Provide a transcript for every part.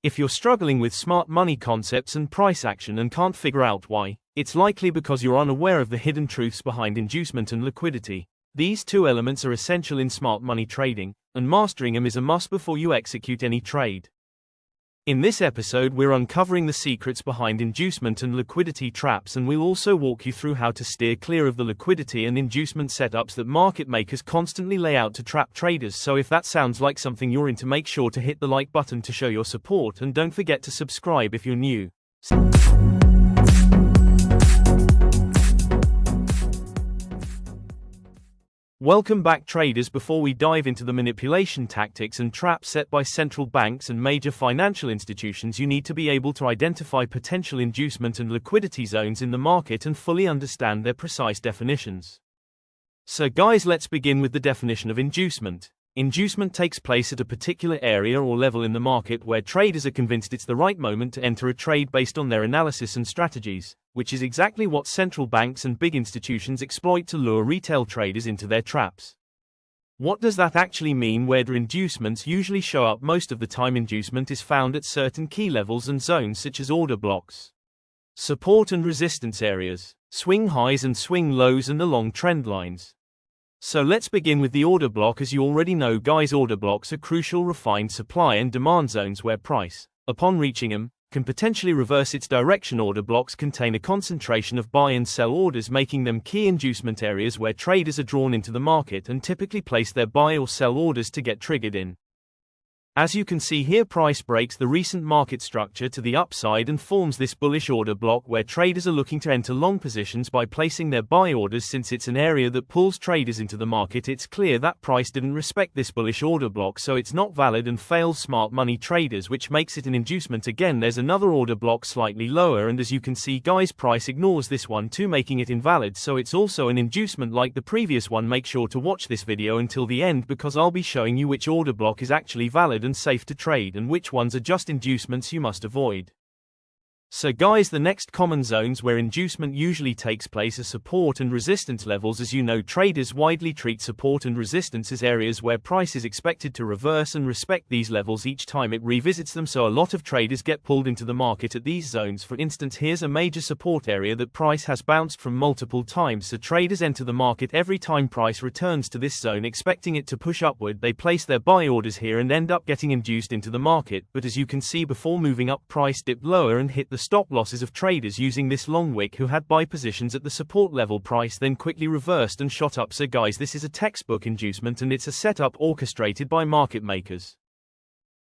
If you're struggling with smart money concepts and price action and can't figure out why, it's likely because you're unaware of the hidden truths behind inducement and liquidity. These two elements are essential in smart money trading, and mastering them is a must before you execute any trade. In this episode, we're uncovering the secrets behind inducement and liquidity traps, and we'll also walk you through how to steer clear of the liquidity and inducement setups that market makers constantly lay out to trap traders. So if that sounds like something you're into, make sure to hit the like button to show your support, and don't forget to subscribe if you're new. Welcome back, traders. Before we dive into the manipulation tactics and traps set by central banks and major financial institutions, you need to be able to identify potential inducement and liquidity zones in the market and fully understand their precise definitions. So guys, let's begin with the definition of inducement. Inducement takes place at a particular area or level in the market where traders are convinced it's the right moment to enter a trade based on their analysis and strategies, which is exactly what central banks and big institutions exploit to lure retail traders into their traps. What does that actually mean? Where do inducements usually show up? Most of the time, inducement is found at certain key levels and zones such as order blocks, support and resistance areas, swing highs and swing lows, and along trend lines. So let's begin with the order block. As you already know, guys, order blocks are crucial refined supply and demand zones where price, upon reaching them, can potentially reverse its direction. Order blocks contain a concentration of buy and sell orders, making them key inducement areas where traders are drawn into the market and typically place their buy or sell orders to get triggered in. As you can see here, price breaks the recent market structure to the upside and forms this bullish order block where traders are looking to enter long positions by placing their buy orders. Since it's an area that pulls traders into the market, it's clear that price didn't respect this bullish order block, so it's not valid and fails smart money traders, which makes it an inducement. Again, there's another order block slightly lower, and as you can see, guys, price ignores this one too, making it invalid, so it's also an inducement like the previous one. Make sure to watch this video until the end, because I'll be showing you which order block is actually valid and safe to trade and which ones are just inducements you must avoid. So guys, the next common zones where inducement usually takes place are support and resistance levels. As you know, traders widely treat support and resistance as areas where price is expected to reverse and respect these levels each time it revisits them, so a lot of traders get pulled into the market at these zones. For instance, here's a major support area that price has bounced from multiple times, so traders enter the market every time price returns to this zone expecting it to push upward. They place their buy orders here and end up getting induced into the market, but as you can see, before moving up, price dipped lower and hit the stop losses of traders using this long wick who had buy positions at the support level. Price then quickly reversed and shot up. So guys, this is a textbook inducement, and it's a setup orchestrated by market makers.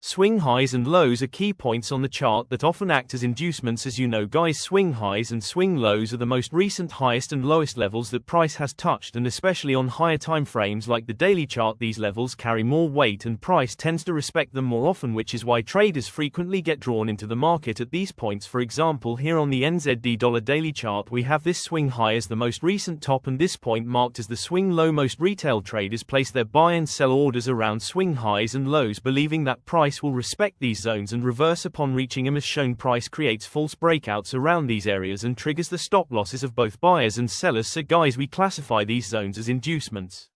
Swing highs and lows are key points on the chart that often act as inducements. As you know, guys, swing highs and swing lows are the most recent highest and lowest levels that price has touched, and especially on higher time frames like the daily chart, these levels carry more weight and price tends to respect them more often, which is why traders frequently get drawn into the market at these points. For example, here on the NZD dollar daily chart, we have this swing high as the most recent top and this point marked as the swing low. Most retail traders place their buy and sell orders around swing highs and lows, believing that price will respect these zones and reverse upon reaching them. As shown, price creates false breakouts around these areas and triggers the stop losses of both buyers and sellers. So guys, we classify these zones as inducements.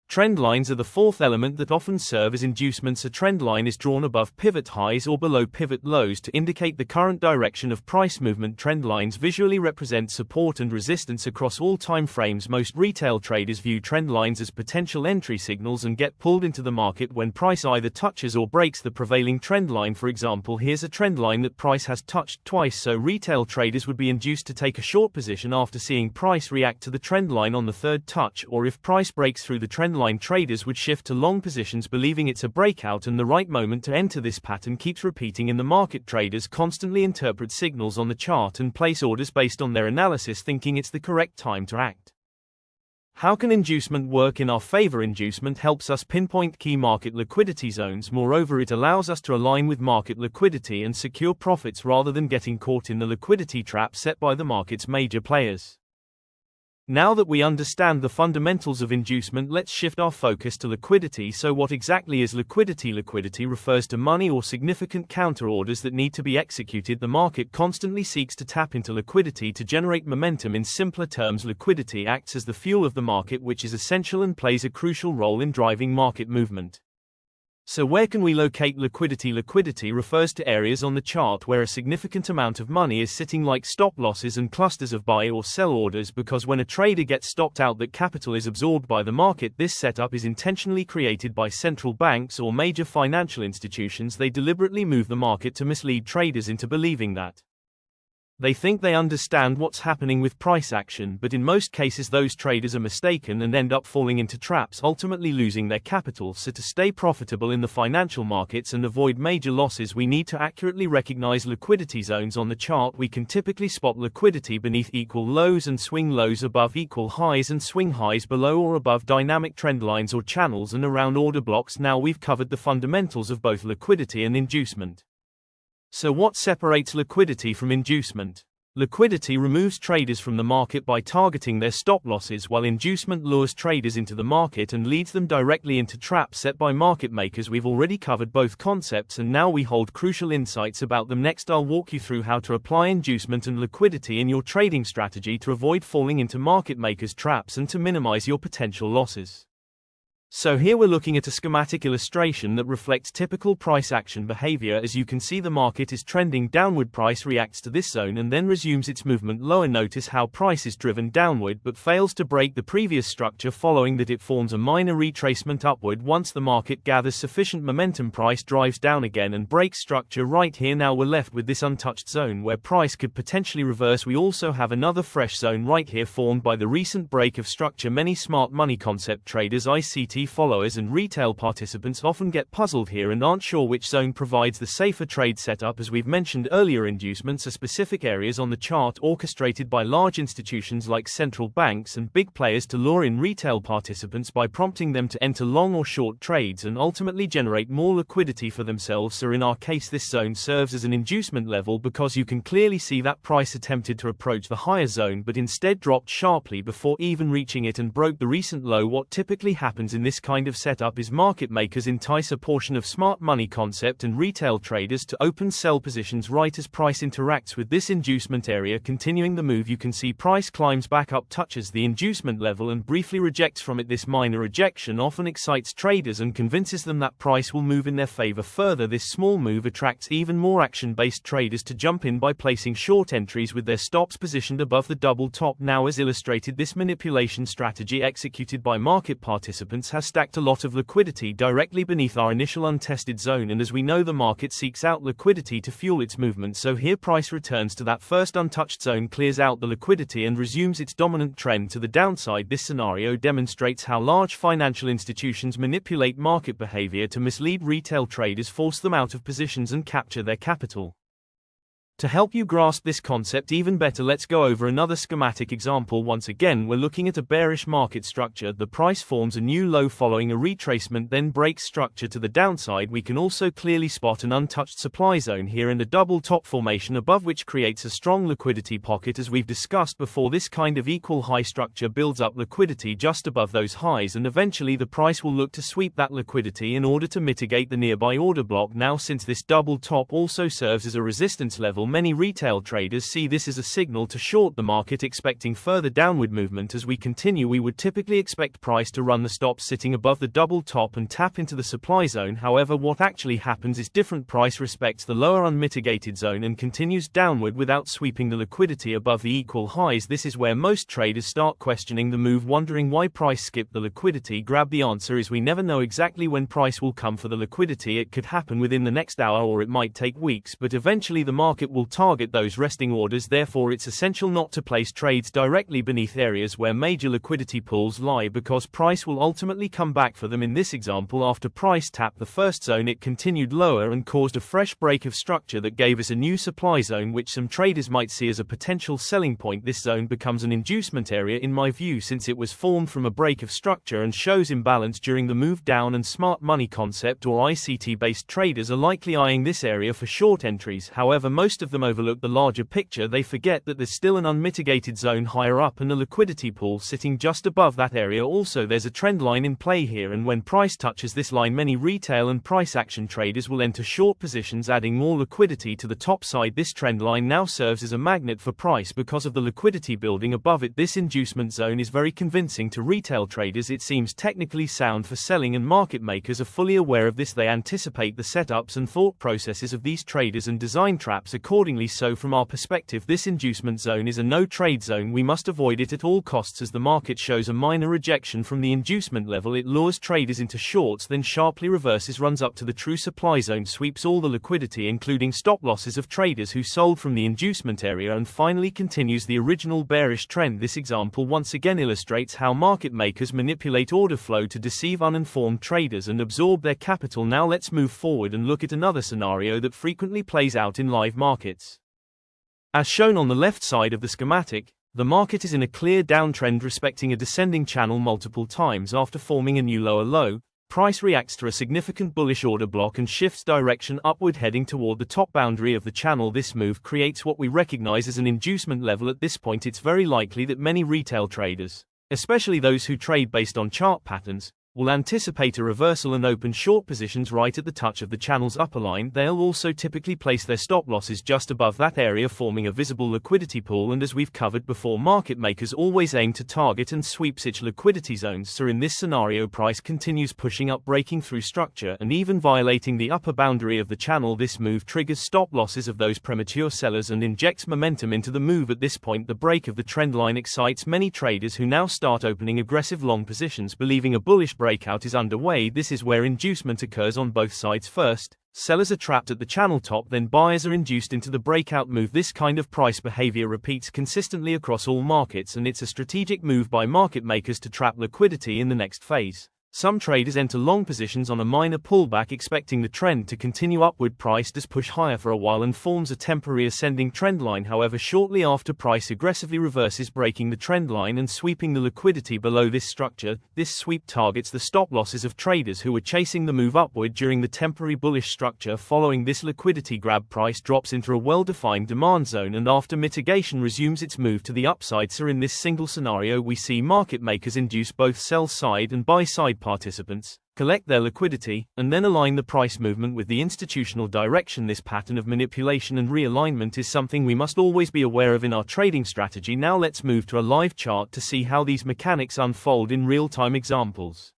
Trend lines are the fourth element that often serve as inducements. A trend line is drawn above pivot highs or below pivot lows to indicate the current direction of price movement. Trend lines visually represent support and resistance across all time frames. Most retail traders view trend lines as potential entry signals and get pulled into the market when price either touches or breaks the prevailing trend line. For example, here's a trend line that price has touched twice, so retail traders would be induced to take a short position after seeing price react to the trend line on the third touch, or if price breaks through the trend line, traders would shift to long positions believing it's a breakout and the right moment to enter. This pattern keeps repeating in the market. Traders constantly interpret signals on the chart and place orders based on their analysis, thinking it's the correct time to act. How can inducement work in our favor? Inducement helps us pinpoint key market liquidity zones. Moreover, it allows us to align with market liquidity and secure profits rather than getting caught in the liquidity trap set by the market's major players. Now that we understand the fundamentals of inducement, let's shift our focus to liquidity. So what exactly is liquidity? Liquidity refers to money or significant counter orders that need to be executed. The market constantly seeks to tap into liquidity to generate momentum. In simpler terms, liquidity acts as the fuel of the market, which is essential and plays a crucial role in driving market movement. So where can we locate liquidity? Liquidity refers to areas on the chart where a significant amount of money is sitting, like stop losses and clusters of buy or sell orders, because when a trader gets stopped out, that capital is absorbed by the market. This setup is intentionally created by central banks or major financial institutions. They deliberately move the market to mislead traders into believing that they think they understand what's happening with price action, but in most cases those traders are mistaken and end up falling into traps, ultimately losing their capital. So to stay profitable in the financial markets and avoid major losses, we need to accurately recognize liquidity zones on the chart. We can typically spot liquidity beneath equal lows and swing lows, above equal highs and swing highs, below or above dynamic trend lines or channels, and around order blocks. Now we've covered the fundamentals of both liquidity and inducement. So what separates liquidity from inducement? Liquidity removes traders from the market by targeting their stop losses, while inducement lures traders into the market and leads them directly into traps set by market makers. We've already covered both concepts and now we hold crucial insights about them. Next, I'll walk you through how to apply inducement and liquidity in your trading strategy to avoid falling into market makers' traps and to minimize your potential losses. So here we're looking at a schematic illustration that reflects typical price action behavior. As you can see, the market is trending downward. Price reacts to this zone and then resumes its movement lower. Notice how price is driven downward but fails to break the previous structure. Following that, it forms a minor retracement upward. Once the market gathers sufficient momentum, price drives down again and breaks structure right here. Now we're left with this untouched zone where price could potentially reverse. We also have another fresh zone right here formed by the recent break of structure. Many smart money concept traders, ICT followers and retail participants often get puzzled here and aren't sure which zone provides the safer trade setup. As we've mentioned earlier, inducements are specific areas on the chart orchestrated by large institutions like central banks and big players to lure in retail participants by prompting them to enter long or short trades and ultimately generate more liquidity for themselves. So in our case, this zone serves as an inducement level because you can clearly see that price attempted to approach the higher zone but instead dropped sharply before even reaching it and broke the recent low. What typically happens in this kind of setup is market makers entice a portion of smart money concept and retail traders to open sell positions right as price interacts with this inducement area. Continuing the move, you can see price climbs back up, touches the inducement level and briefly rejects from it. This minor rejection often excites traders and convinces them that price will move in their favor further. This small move attracts even more action-based traders to jump in by placing short entries with their stops positioned above the double top. Now, as illustrated, this manipulation strategy executed by market participants has stacked a lot of liquidity directly beneath our initial untested zone, and as we know, the market seeks out liquidity to fuel its movement. So here price returns to that first untouched zone, clears out the liquidity and resumes its dominant trend to the downside. This scenario demonstrates how large financial institutions manipulate market behavior to mislead retail traders, force them out of positions and capture their capital. To help you grasp this concept even better, let's go over another schematic example. Once again, we're looking at a bearish market structure. The price forms a new low following a retracement, then breaks structure to the downside. We can also clearly spot an untouched supply zone here and a double top formation above, which creates a strong liquidity pocket. As we've discussed before, this kind of equal high structure builds up liquidity just above those highs, and eventually the price will look to sweep that liquidity in order to mitigate the nearby order block. Now, since this double top also serves as a resistance level, many retail traders see this as a signal to short the market, expecting further downward movement. As we continue, we would typically expect price to run the stops sitting above the double top and tap into the supply zone. However, what actually happens is different. Price respects the lower unmitigated zone and continues downward without sweeping the liquidity above the equal highs. This is where most traders start questioning the move, wondering why price skipped the liquidity grab. The answer is we never know exactly when price will come for the liquidity. It could happen within the next hour or it might take weeks, but eventually the market will target those resting orders. Therefore, it's essential not to place trades directly beneath areas where major liquidity pools lie, because price will ultimately come back for them. In this example, after price tapped the first zone, it continued lower and caused a fresh break of structure that gave us a new supply zone, which some traders might see as a potential selling point. This zone becomes an inducement area in my view, since it was formed from a break of structure and shows imbalance during the move down, and smart money concept or ICT based traders are likely eyeing this area for short entries. However, most of of them overlook the larger picture. They forget that there's still an unmitigated zone higher up and a liquidity pool sitting just above that area. Also, there's a trend line in play here, and when price touches this line, many retail and price action traders will enter short positions, adding more liquidity to the top side. This trend line now serves as a magnet for price because of the liquidity building above it. This inducement zone is very convincing to retail traders. It seems technically sound for selling, and market makers are fully aware of this. They anticipate the setups and thought processes of these traders and design traps accordingly. So from our perspective, this inducement zone is a no-trade zone. We must avoid it at all costs. As the market shows a minor rejection from the inducement level, it lures traders into shorts, then sharply reverses, runs up to the true supply zone, sweeps all the liquidity including stop losses of traders who sold from the inducement area, and finally continues the original bearish trend. This example once again illustrates how market makers manipulate order flow to deceive uninformed traders and absorb their capital. Now let's move forward and look at another scenario that frequently plays out in live markets. As shown on the left side of the schematic, the market is in a clear downtrend respecting a descending channel multiple times. After forming a new lower low, price reacts to a significant bullish order block and shifts direction upward, heading toward the top boundary of the channel. This move creates what we recognize as an inducement level. At this point, it's very likely that many retail traders, especially those who trade based on chart patterns, will anticipate a reversal and open short positions right at the touch of the channel's upper line. They'll also typically place their stop losses just above that area, forming a visible liquidity pool. And as we've covered before, market makers always aim to target and sweep such liquidity zones. So in this scenario, price continues pushing up, breaking through structure and even violating the upper boundary of the channel. This move triggers stop losses of those premature sellers and injects momentum into the move. At this point, the break of the trend line excites many traders who now start opening aggressive long positions, believing a bullish breakout is underway. This is where inducement occurs on both sides. First, sellers are trapped at the channel top, then buyers are induced into the breakout move. This kind of price behavior repeats consistently across all markets, and it's a strategic move by market makers to trap liquidity in the next phase. Some traders enter long positions on a minor pullback, expecting the trend to continue upward. Price does push higher for a while and forms a temporary ascending trend line. However, shortly after, price aggressively reverses, breaking the trend line and sweeping the liquidity below this structure. This sweep targets the stop losses of traders who were chasing the move upward during the temporary bullish structure. Following this liquidity grab, price drops into a well-defined demand zone and after mitigation resumes its move to the upside. So in this single scenario, we see market makers induce both sell side and buy side participants, collect their liquidity, and then align the price movement with the institutional direction. This pattern of manipulation and realignment is something we must always be aware of in our trading strategy. Now let's move to a live chart to see how these mechanics unfold in real-time examples.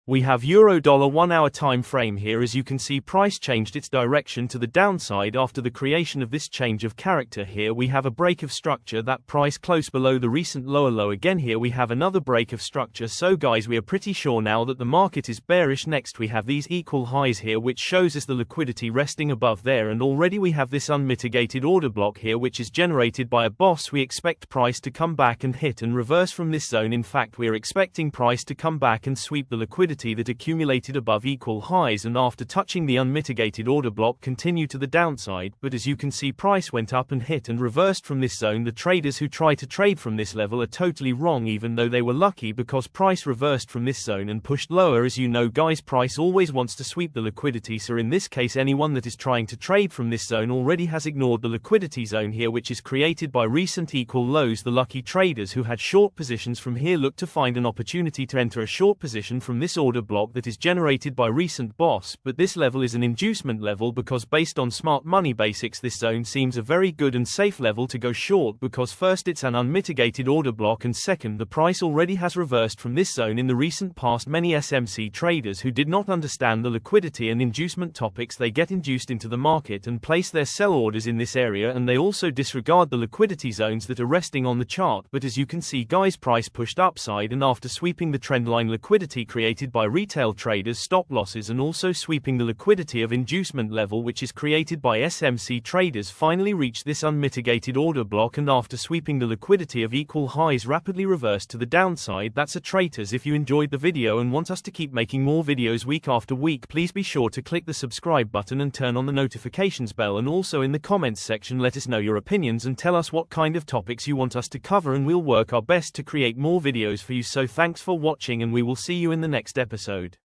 We have Euro-Dollar 1 hour time frame here. As you can see, price changed its direction to the downside after the creation of this change of character. Here we have a break of structure, that price close below the recent lower low. Again here we have another break of structure. So guys, we are pretty sure now that the market is bearish. Next we have these equal highs here, which shows us the liquidity resting above there, and already we have this unmitigated order block here which is generated by a boss. We expect price to come back and hit and reverse from this zone. In fact, we are expecting price to come back and sweep the liquidity that accumulated above equal highs, and after touching the unmitigated order block continue to the downside. But as you can see, price went up and hit and reversed from this zone. The traders who try to trade from this level are totally wrong, even though they were lucky, because price reversed from this zone and pushed lower. As you know guys, price always wants to sweep the liquidity, so in this case anyone that is trying to trade from this zone already has ignored the liquidity zone here, which is created by recent equal lows. The lucky traders who had short positions from here look to find an opportunity to enter a short position from this order block that is generated by recent boss. But this level is an inducement level because based on smart money basics, this zone seems a very good and safe level to go short, because first, it's an unmitigated order block, and second, the price already has reversed from this zone in the recent past. Many SMC traders who did not understand the liquidity and inducement topics, they get induced into the market and place their sell orders in this area, and they also disregard the liquidity zones that are resting on the chart. But as you can see guys, price pushed upside, and after sweeping the trendline liquidity created by retail traders' stop losses and also sweeping the liquidity of inducement level which is created by SMC traders, finally reached this unmitigated order block, and after sweeping the liquidity of equal highs rapidly reversed to the downside. That's a traders. If you enjoyed the video and want us to keep making more videos week after week, please be sure to click the subscribe button and turn on the notifications bell, and also in the comments section let us know your opinions and tell us what kind of topics you want us to cover, and we'll work our best to create more videos for you. So thanks for watching, and we will see you in the next episode.